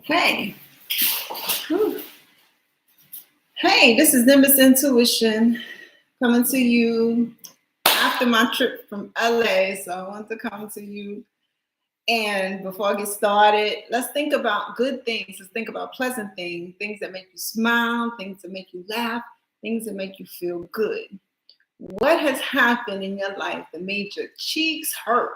Hey, Whew. Hey, this is Nimbus Intuition coming to you after my trip from LA. So I want to come to you. And before I get started, let's think about good things. Let's think about pleasant things, things that make you smile, things that make you laugh, things that make you feel good. What has happened in your life that made your cheeks hurt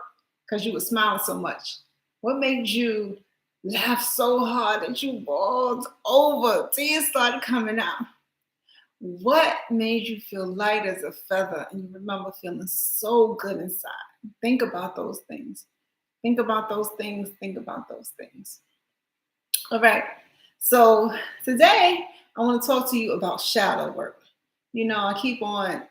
because you were smiling so much? What made you laugh so hard that you bawled over? Tears started coming out. What made you feel light as a feather and you remember feeling so good inside? Think about those things. Think about those things. Think about those things. All right. So today I want to talk to you about shadow work. I keep on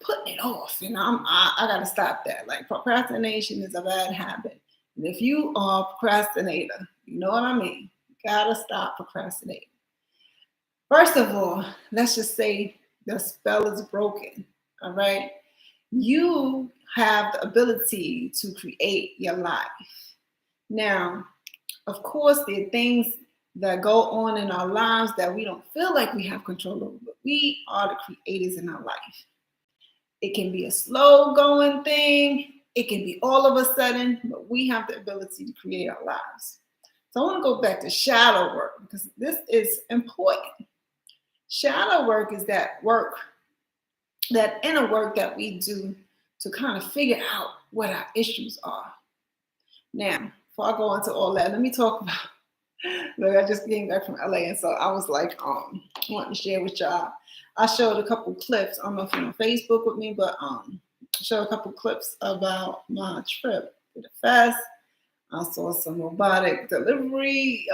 putting it off, and I got to stop that. Like procrastination is a bad habit. And if you are a procrastinator, you know what I mean. You gotta stop procrastinating. First of all, let's just say the spell is broken. All right. You have the ability to create your life. Now, of course, there are things that go on in our lives that we don't feel like we have control over, but we are the creators in our life. It can be a slow going thing, it can be all of a sudden, but we have the ability to create our lives. So I want to go back to shadow work because this is important. Shadow work is that work, that inner work that we do to kind of figure out what our issues are. Now, before I go into all that, let me talk about. Look, I just came back from LA, and so I was like, wanting to share with y'all. I showed a couple clips. I don't know if you're on Facebook with me, but showed a couple clips about my trip to the fest. I saw some robotic delivery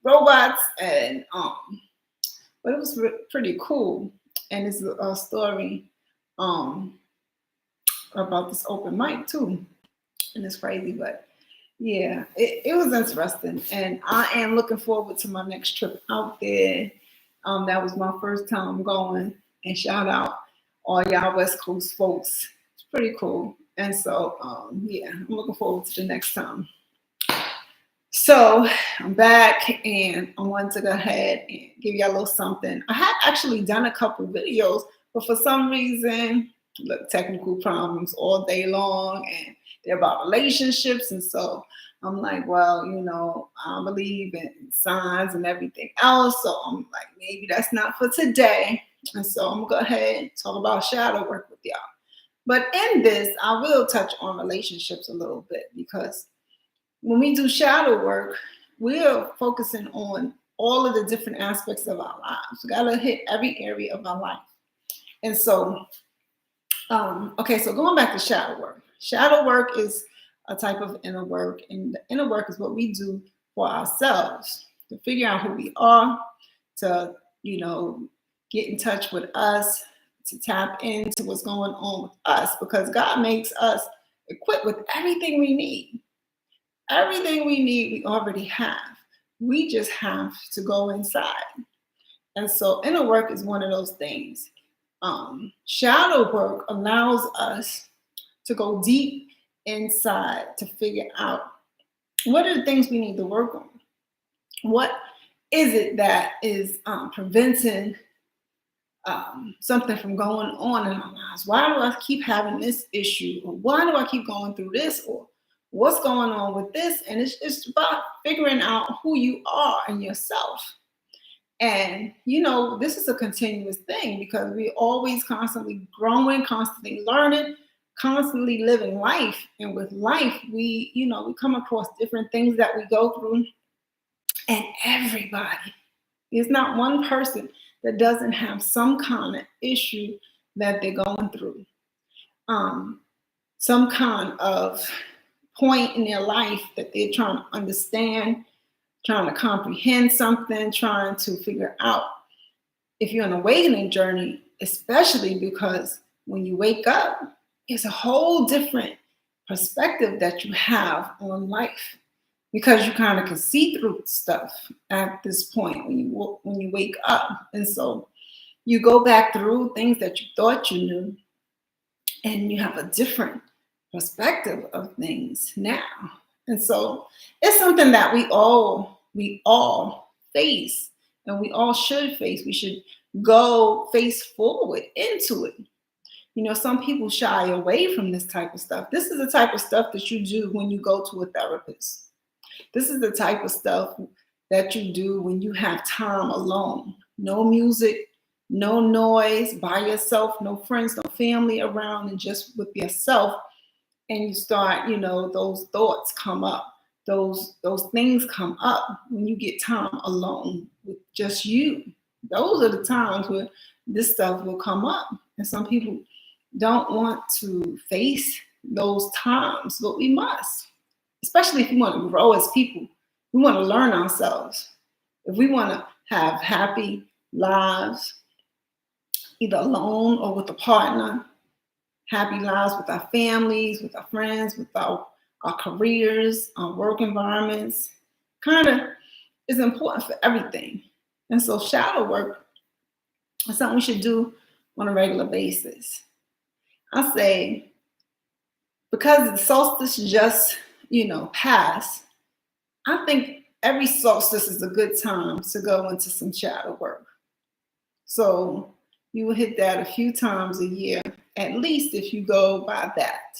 robots, and but it was pretty cool. And it's a story about this open mic too, and it's crazy, but yeah, it was interesting, and I am looking forward to my next trip out there. That was my first time going, and shout out all y'all West Coast folks. It's pretty cool, and so yeah, I'm looking forward to the next time. So I'm back, and I wanted to go ahead and give you a little something. I had actually done a couple videos, but for some reason, look, technical problems all day long, and they're about relationships. And so I'm like, well, I believe in signs and everything else. So I'm like, maybe that's not for today. And so I'm gonna go ahead and talk about shadow work with y'all. But in this, I will touch on relationships a little bit because when we do shadow work, we're focusing on all of the different aspects of our lives. We gotta hit every area of our life. And so, okay, so going back to shadow work. Shadow work is a type of inner work, and the inner work is what we do for ourselves to figure out who we are, to, get in touch with us, to tap into what's going on with us, because God makes us equipped with everything we need. Everything we need, we already have. We just have to go inside. And so inner work is one of those things. Shadow work allows us to go deep inside to figure out what are the things we need to work on. What is it that is preventing something from going on in our lives? Why do I keep having this issue? Or why do I keep going through this? Or what's going on with this? And it's about figuring out who you are and yourself. And, this is a continuous thing because we're always constantly growing, constantly learning, constantly living life. And with life, we come across different things that we go through. And everybody, there's not one person that doesn't have some kind of issue that they're going through. Some kind of point in their life that they're trying to understand, trying to comprehend something, trying to figure out. If you're on an awakening journey, especially because when you wake up, it's a whole different perspective that you have on life because you kind of can see through stuff at this point when you wake up. And so you go back through things that you thought you knew, and you have a different perspective of things now. And so it's something that we all we all face, and we all should face. We should go face forward into it. Some people shy away from this type of stuff. This is the type of stuff that you do when you go to a therapist. This is the type of stuff that you do when you have time alone. No music, no noise, by yourself, no friends, no family around, and just with yourself. And you start, those thoughts come up. Those things come up when you get time alone with just you. Those are the times where this stuff will come up. And some people don't want to face those times, but we must, especially if we want to grow as people. We want to learn ourselves. If we want to have happy lives, either alone or with a partner, happy lives with our families, with our friends, with our careers, our work environments, kind of is important for everything. And so shadow work is something we should do on a regular basis. I say, because the solstice just, passed, I think every solstice is a good time to go into some shadow work. So you will hit that a few times a year, at least if you go by that.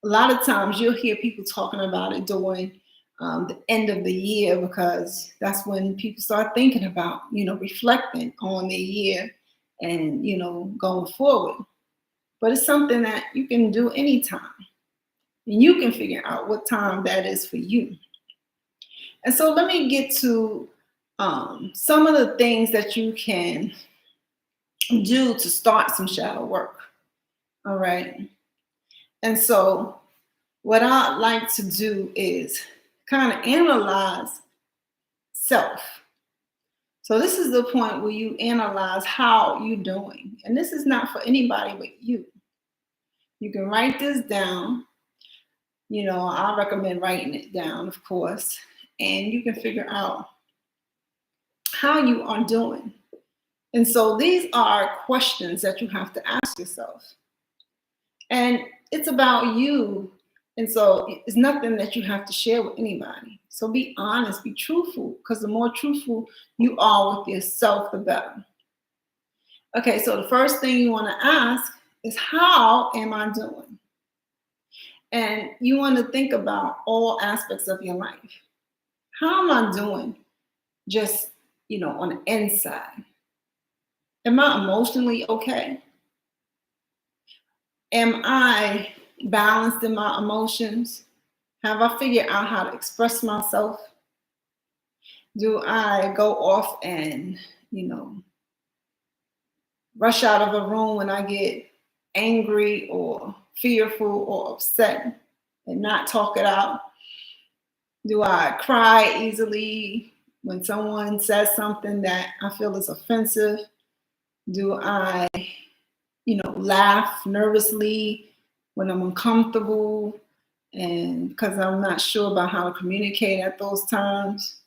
A lot of times you'll hear people talking about it during the end of the year, because that's when people start thinking about, reflecting on their year and, going forward. But it's something that you can do anytime. And you can figure out what time that is for you. And so let me get to some of the things that you can do to start some shadow work. All right. And so what I'd like to do is kind of analyze self. So this is the point where you analyze how you're doing. And this is not for anybody but you. You can write this down. I recommend writing it down, of course. And you can figure out how you are doing. And so these are questions that you have to ask yourself. And it's about you. And so it's nothing that you have to share with anybody. So be honest, be truthful, because the more truthful you are with yourself, the better. Okay, so the first thing you want to ask is, how am I doing? And you want to think about all aspects of your life. How am I doing just, on the inside? Am I emotionally okay? Am I balanced in my emotions? Have I figured out how to express myself? Do I go off and, rush out of a room when I get angry or fearful or upset and not talk it out? Do I cry easily when someone says something that I feel is offensive? Do I, laugh nervously when I'm uncomfortable and because I'm not sure about how to communicate at those times?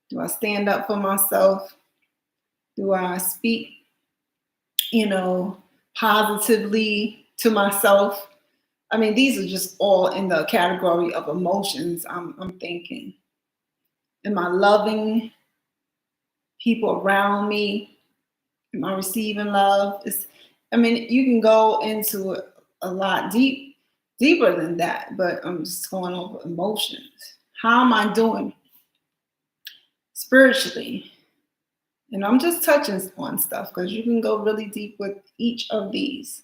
Do I stand up for myself? Do I speak, positively to myself? I mean, these are just all in the category of emotions I'm thinking. Am I loving people around me? Am I receiving love? You can go into it a lot deeper than that, but I'm just going over emotions. How am I doing spiritually? And I'm just touching on stuff because you can go really deep with each of these.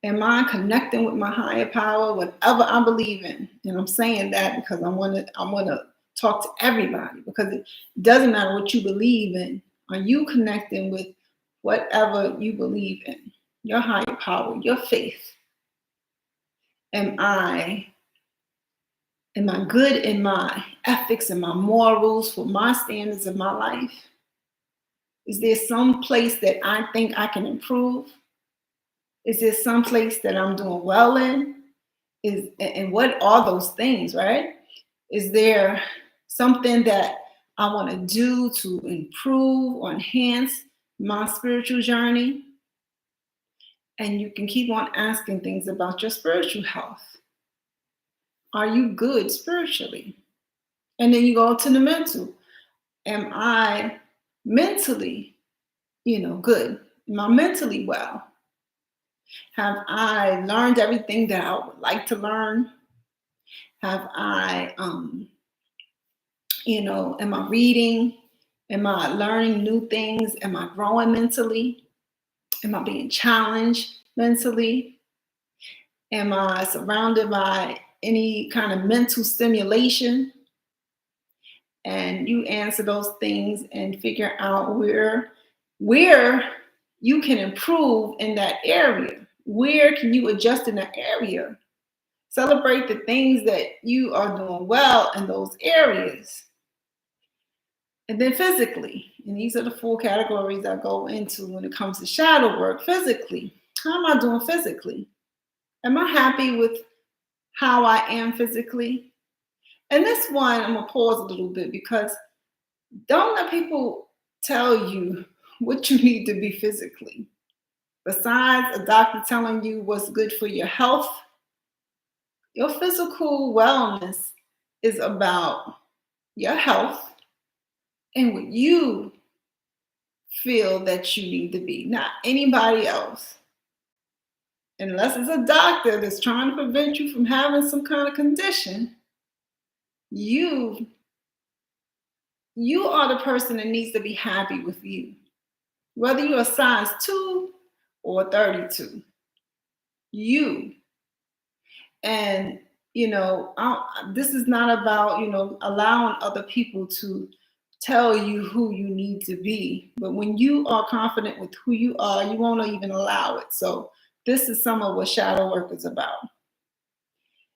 Am I connecting with my higher power, whatever I believe in? And I'm saying that because I want to talk to everybody, because it doesn't matter what you believe in. Are you connecting with whatever you believe in? Your higher power, your faith. Am I good in my ethics and my morals for my standards of my life? Is there some place that I think I can improve? Is there some place that I'm doing well in? And what are those things, right? Is there something that I want to do to improve or enhance my spiritual journey? And you can keep on asking things about your spiritual health. Are you good spiritually? And then you go to the mental. Am I mentally, good? Am I mentally well? Have I learned everything that I would like to learn? Have I, am I reading? Am I learning new things? Am I growing mentally? Am I being challenged mentally? Am I surrounded by any kind of mental stimulation? And you answer those things and figure out where you can improve in that area. Where can you adjust in that area? Celebrate the things that you are doing well in those areas. And then physically, and these are the 4 categories I go into when it comes to shadow work. Physically, how am I doing physically? Am I happy with how I am physically? And this one, I'm gonna pause a little bit because don't let people tell you what you need to be physically. Besides a doctor telling you what's good for your health, your physical wellness is about your health and what you feel that you need to be, not anybody else. Unless it's a doctor that's trying to prevent you from having some kind of condition, you are the person that needs to be happy with you. Whether you're a size 2 or 32, you. And this is not about allowing other people to tell you who you need to be, but when you are confident with who you are, you won't even allow it. So this is some of what shadow work is about.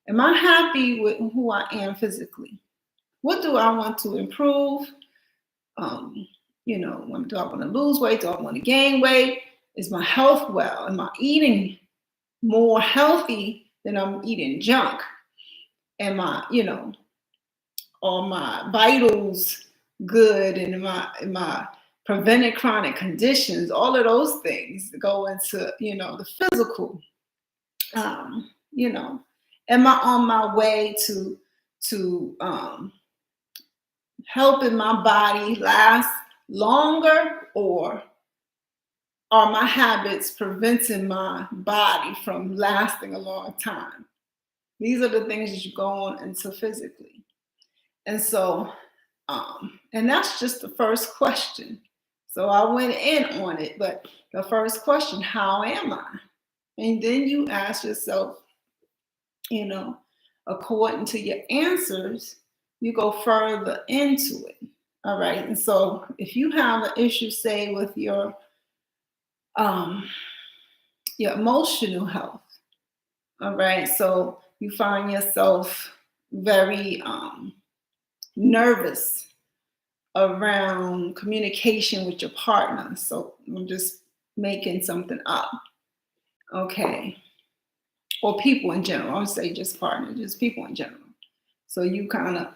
Am I happy with who I am physically? What do I want to improve? Do I want to lose weight? Do I want to gain weight? Is my health well? Am I eating more healthy than I'm eating junk? Am I, are my vitals good? And am I preventing chronic conditions? All of those things go into, the physical. Am I on my way to helping my body last longer, or are my habits preventing my body from lasting a long time? These are the things that you go on into physically. And so, and that's just the first question. So I went in on it, but the first question, how am I? And then you ask yourself, according to your answers, you go further into it. All right. And so if you have an issue, say, with your emotional health, all right, so you find yourself very nervous around communication with your partner. So I'm just making something up. Okay. Or people in general. I would say just partner, just people in general. So you kind of,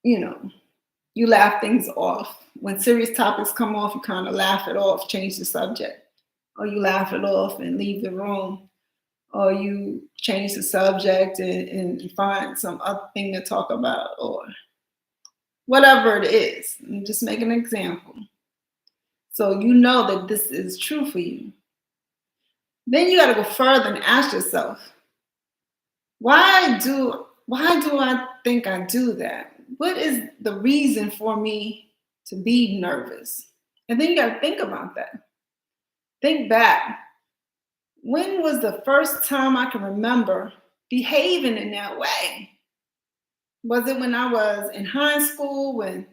you laugh things off. When serious topics come off, you kind of laugh it off, change the subject. Or you laugh it off and leave the room. Or you change the subject and find some other thing to talk about, or whatever it is. I'm just making an example. So you know that this is true for you. Then you got to go further and ask yourself, why do I think I do that? What is the reason for me to be nervous? And then you got to think about that. Think back. When was the first time I can remember behaving in that way? Was it when I was in high school, when,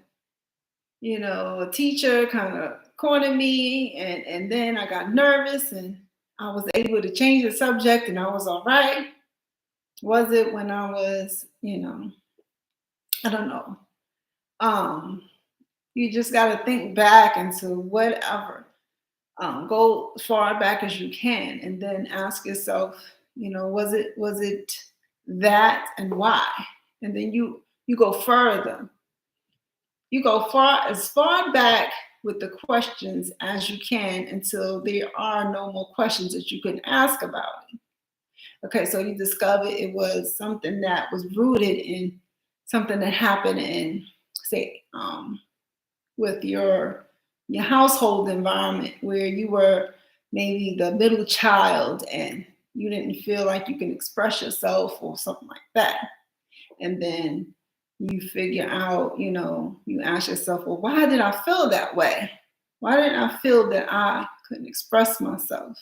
a teacher kind of cornered me and then I got nervous and I was able to change the subject and I was all right? Was it when I was, I don't know. You just got to think back into whatever. Go as far back as you can, and then ask yourself, was it that, and why? And then you go further. You go as far back with the questions as you can until there are no more questions that you can ask about it. Okay, so you discovered it was something that was rooted in something that happened in, say, with your household environment where you were maybe the middle child and you didn't feel like you can express yourself or something like that. And then you figure out, you ask yourself, well, why did I feel that way? Why didn't I feel that I couldn't express myself?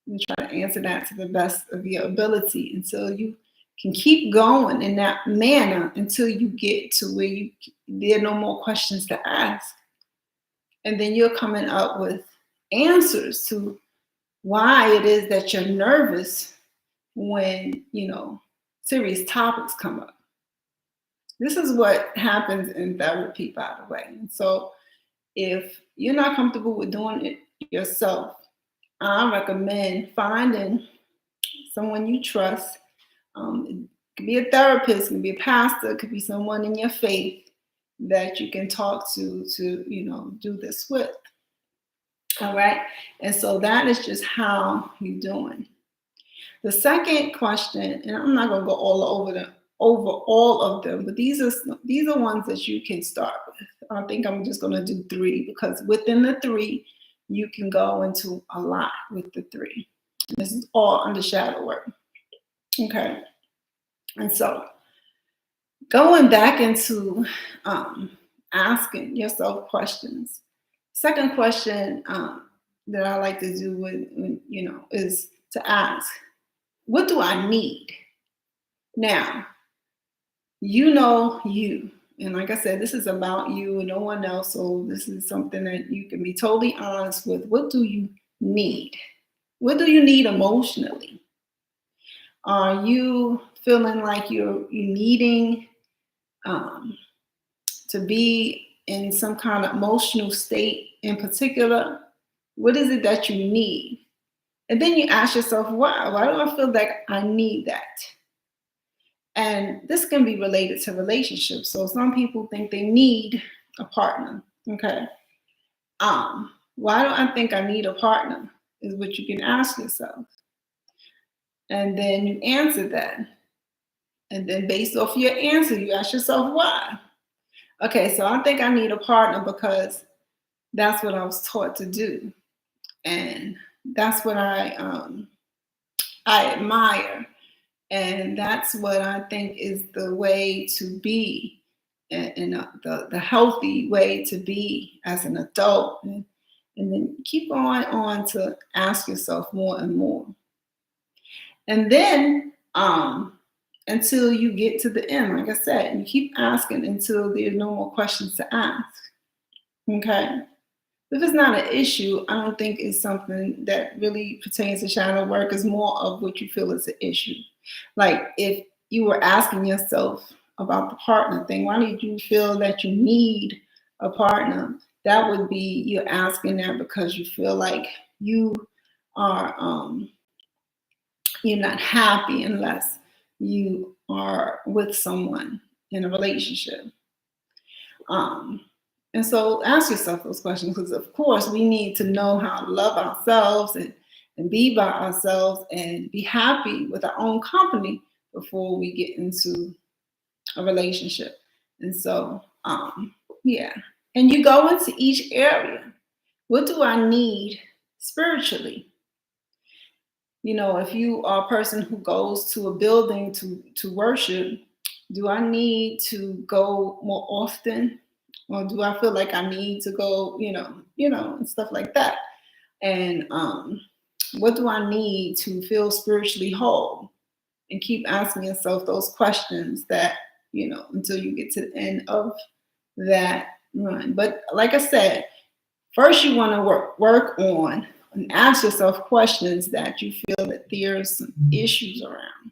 And try to answer that to the best of your ability until you can keep going in that manner until you get to where there are no more questions to ask. And then you're coming up with answers to why it is that you're nervous when, serious topics come up. This is what happens in therapy, by the way. And so if you're not comfortable with doing it yourself, I recommend finding someone you trust. It could be a therapist, it could be a pastor, it could be someone in your faith that you can talk to do this with. All right. And so that is just how you're doing. The second question, and I'm not going to go over all of them, but these are ones that you can start with. I think I'm just going to do 3 because within the 3, you can go into a lot with the 3. This is all under shadow work. Okay. And so going back into asking yourself questions. Second question that I like to do is to ask, what do I need? Now, you. And like I said, this is about you and no one else. So this is something that you can be totally honest with. What do you need? What do you need emotionally? Are you feeling like you're needing to be in some kind of emotional state in particular? What is it that you need? And then you ask yourself, why? Why do I feel like I need that? And this can be related to relationships. So some people think they need a partner. Okay. Why do I think I need a partner? Is what you can ask yourself. And then you answer that. And then based off your answer, you ask yourself why. Okay, so I think I need a partner because that's what I was taught to do. And that's what I admire. And that's what I think is the way to be, and the healthy way to be as an adult. And then keep on to ask yourself more and more. And then until you get to the end, like I said, you keep asking until there's no more questions to ask. Okay? If it's not an issue, I don't think it's something that really pertains to shadow work. It's more of what you feel is an issue. Like if you were asking yourself about the partner thing, why did you feel that you need a partner? That would be you're asking that because you feel like you are you're not happy unless you are with someone in a relationship. And so ask yourself those questions because, of course, we need to know how to love ourselves and be by ourselves and be happy with our own company before we get into a relationship. And so, yeah. And you go into each area. What do I need spiritually? If you are a person who goes to a building to worship, do I need to go more often? Or do I feel like I need to go, and stuff like that? And what do I need to feel spiritually whole? And keep asking yourself those questions that, until you get to the end of that run. But like I said, first you want to work on and ask yourself questions that you feel that there's some issues around.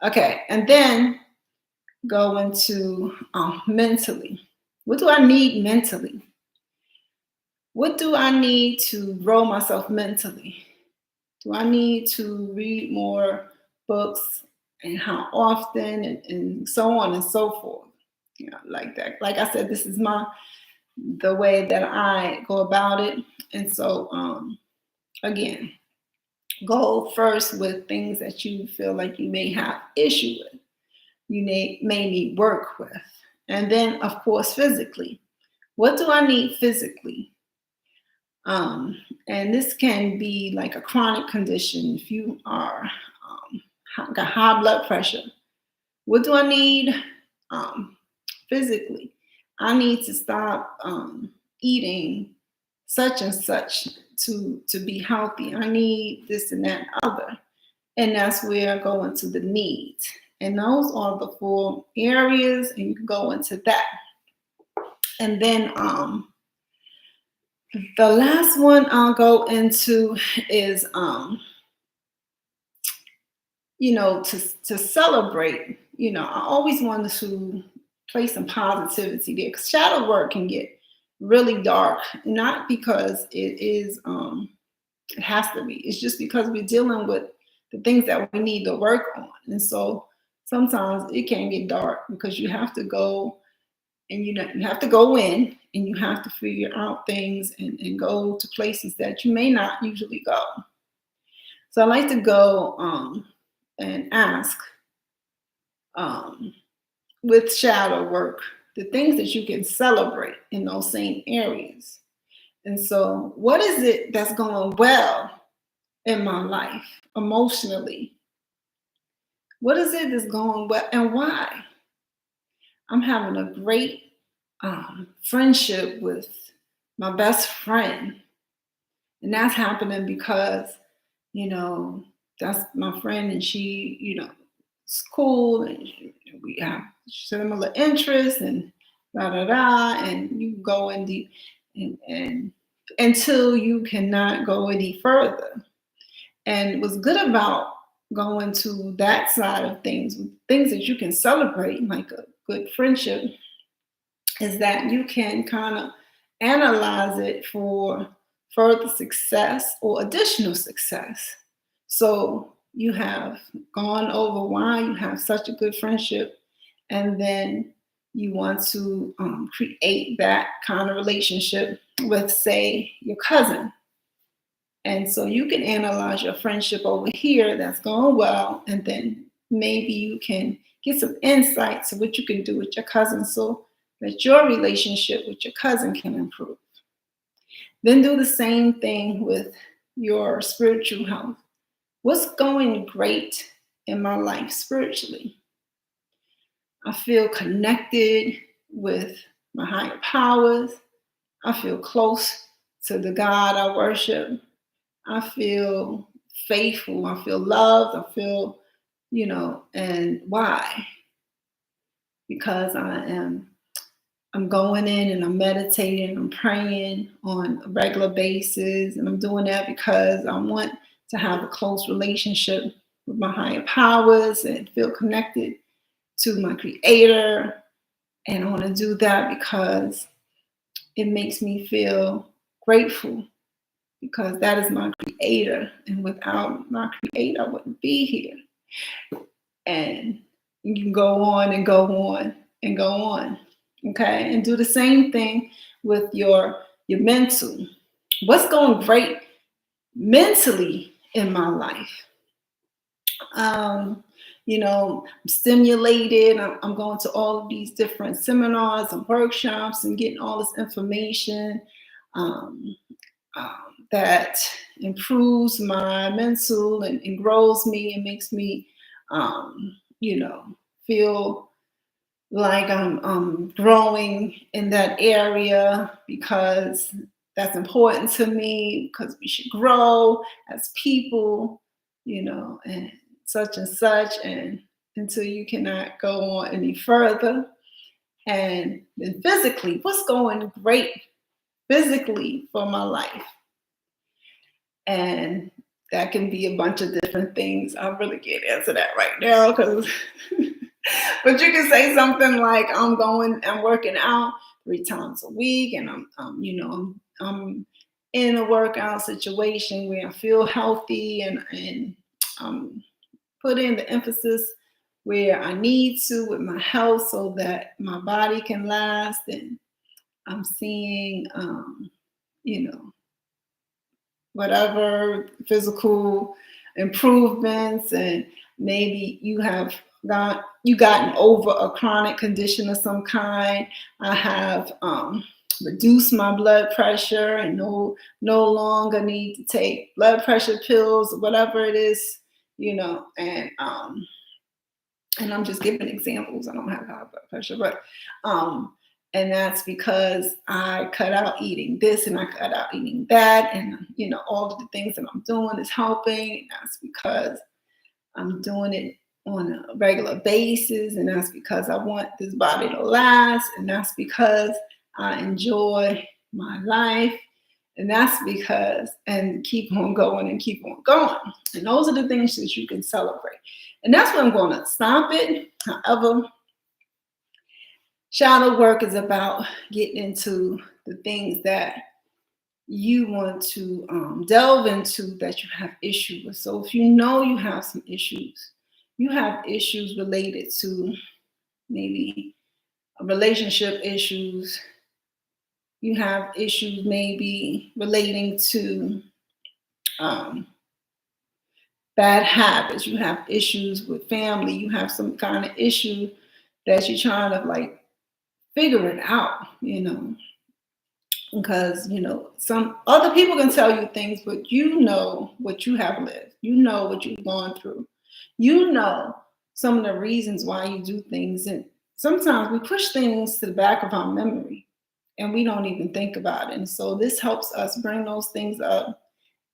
Okay, and then go into mentally. What do I need mentally? What do I need to grow myself mentally? Do I need to read more books and how often and so on and so forth? Like that. Like I said, this is the way that I go about it. And so, again, go first with things that you feel like you may have issue with. may need work with. And then, of course, physically. What do I need physically? And this can be like a chronic condition. If you are got high blood pressure, what do I need physically? I need to stop eating such and such to be healthy. I need this and that and other. And that's where I go into the needs. And those are the 4 areas, and you can go into that. And then the last one I'll go into is to celebrate. I always wanted to place some positivity there, because shadow work can get really dark, not because it has to be. It's just because we're dealing with the things that we need to work on. And so sometimes it can get dark, because you have to go and you have to go in, and you have to figure out things and go to places that you may not usually go. So I like to go and ask with shadow work the things that you can celebrate in those same areas. And so, what is it that's going well in my life emotionally? What is it that's going well, and why? I'm having a great friendship with my best friend. And that's happening because, that's my friend, and she, it's cool, and we have similar interests, and da da da, and you go in deep, and until you cannot go any further. And what's good about going to that side of things that you can celebrate, like a good friendship, is that you can kind of analyze it for further success or additional success. So you have gone over why you have such a good friendship, and then you want to create that kind of relationship with, say, your cousin. And so you can analyze your friendship over here that's going well, and then maybe you can get some insights to what you can do with your cousin, so that your relationship with your cousin can improve. Then do the same thing with your spiritual health. What's going great in my life spiritually? I feel connected with my higher powers. I feel close to the God I worship. I feel faithful. I feel loved. I feel, and why? Because I'm going in and I'm meditating, I'm praying on a regular basis, and I'm doing that because I want to have a close relationship with my higher powers and feel connected to my creator. And I want to do that because it makes me feel grateful, because that is my creator. And without my creator, I wouldn't be here. And you can go on and go on and go on. Okay, and do the same thing with your mental. What's going great mentally in my life? I'm stimulated. I'm going to all of these different seminars and workshops and getting all this information that improves my mental and grows me and makes me, feel like I'm growing in that area, because that's important to me, because we should grow as people, and such and such, and until you cannot go on any further. And then physically, what's going great physically for my life? And that can be a bunch of different things. I really can't answer that right now, because but you can say something like, I'm working out 3 times a week, and I'm in a workout situation where I feel healthy, and put in the emphasis where I need to with my health, so that my body can last, and I'm seeing whatever physical improvements, and maybe you have gotten over a chronic condition of some kind. I have reduced my blood pressure and no longer need to take blood pressure pills, whatever it is, and I'm just giving examples. I don't have high blood pressure, but and that's because I cut out eating this and I cut out eating that, and all of the things that I'm doing is helping. And that's because I'm doing it on a regular basis, and that's because I want this body to last, and that's because I enjoy my life, and that's because, and keep on going and keep on going. And those are the things that you can celebrate. And that's where I'm going to stop it. However, shadow work is about getting into the things that you want to delve into that you have issues with. So if you have some issues, you have issues related to maybe relationship issues, you have issues maybe relating to bad habits, you have issues with family, you have some kind of issue that you're trying to like figure it out, because some other people can tell you things, but you know what you have lived, you know what you've gone through, some of the reasons why you do things. And sometimes we push things to the back of our memory and we don't even think about it. And so this helps us bring those things up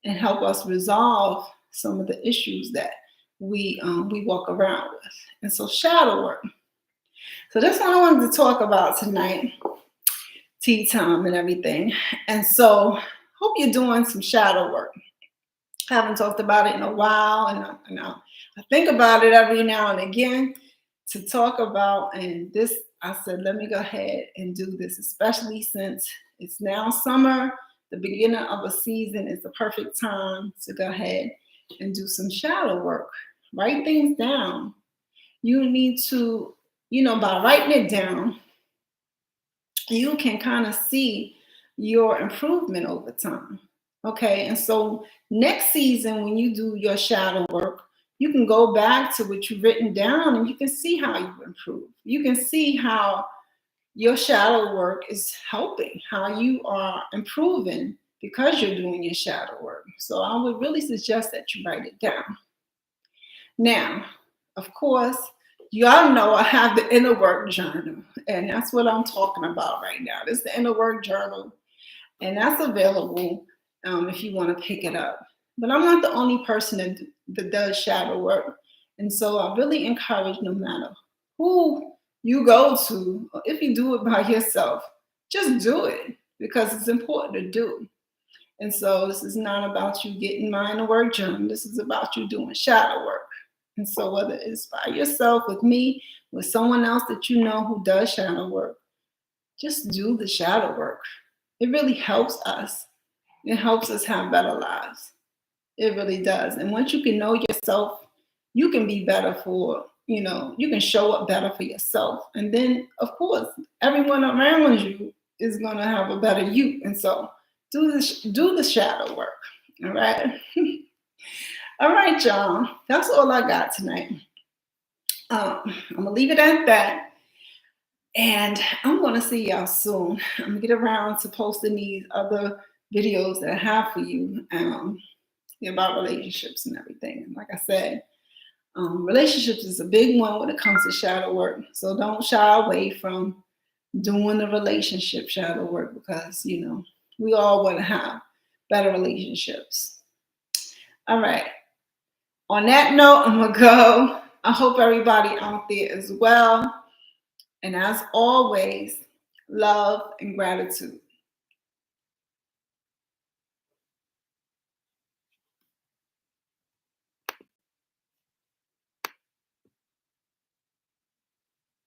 and help us resolve some of the issues that we walk around with. And so shadow work. So that's what I wanted to talk about tonight, tea time and everything. And so hope you're doing some shadow work. I haven't talked about it in a while, and I think about it every now and again to talk about. And this, I said, let me go ahead and do this, especially since it's now summer. The beginning of a season is the perfect time to go ahead and do some shadow work. Write things down. You need to, by writing it down, you can kind of see your improvement over time. Okay, and so next season, when you do your shadow work, you can go back to what you've written down and you can see how you improve. You can see how your shadow work is helping, how you are improving because you're doing your shadow work. So I would really suggest that you write it down. Now, of course, y'all know I have the inner work journal, and that's what I'm talking about right now. This is the inner work journal, and that's available if you want to pick it up. But I'm not the only person that does shadow work. And so I really encourage, no matter who you go to, or if you do it by yourself, just do it because it's important to do. And so this is not about you getting my inner work journal. This is about you doing shadow work. And so whether it's by yourself, with me, with someone else that you know who does shadow work, just do the shadow work. It really helps us. It helps us have better lives. It really does. And once you can know yourself, you can be better for, you can show up better for yourself. And then, of course, everyone around you is going to have a better you. And so do the shadow work. All right. All right, y'all. That's all I got tonight. I'm going to leave it at that. And I'm going to see y'all soon. I'm going to get around to posting these other videos that I have for you about relationships and everything. And like I said, relationships is a big one when it comes to shadow work. So don't shy away from doing the relationship shadow work because, we all want to have better relationships. All right. On that note, I'm going to go. I hope everybody out there is well. And as always, love and gratitude.